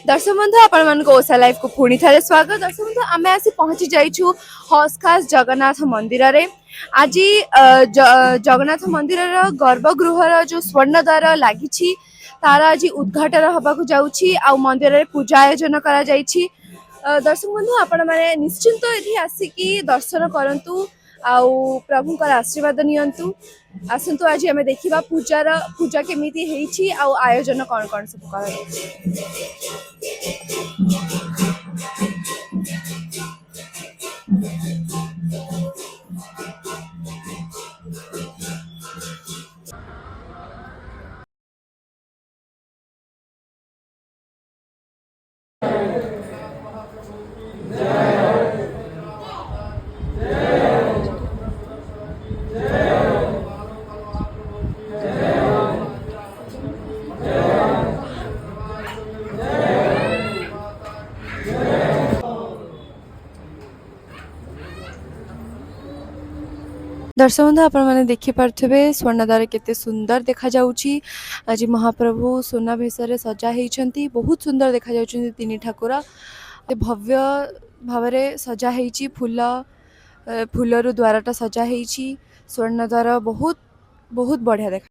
दर्शक बंधु आपण ओसा लाइफ को पुणी थे स्वागत। दर्शक बंधु आम आसी पहुंची जाइछु हस खास जगन्नाथ मंदिर रे। आज जगन्नाथ मंदिर गर्भगृहर जो स्वर्ण द्वार लगी तार आज उद्घाटन होगा जाऊँगी आ मंदिर रे पूजा आयोजन करा जाइछि। दर्शक बंधु आपण मैंने निश्चिंत ये आसिकी दर्शन करंतु आउ प्रभुंकर आशीर्वाद नियंतु। आसंतु आज आम देखा पूजा केमिति हेछि आउ आयोजन कौन कौन सब कर। दर्शक बंधु आपण मैंने देखिपे स्वर्णद्वार केते सुंदर देखा जाउची। आज महाप्रभु सोना भेषरे सजा होती बहुत सुंदर देखा जाउची। तीन ठाकुर भव्य भाव सजा होती फूलर द्वारटा सजा होती। स्वर्णद्वार बहुत बहुत बढ़िया देखा।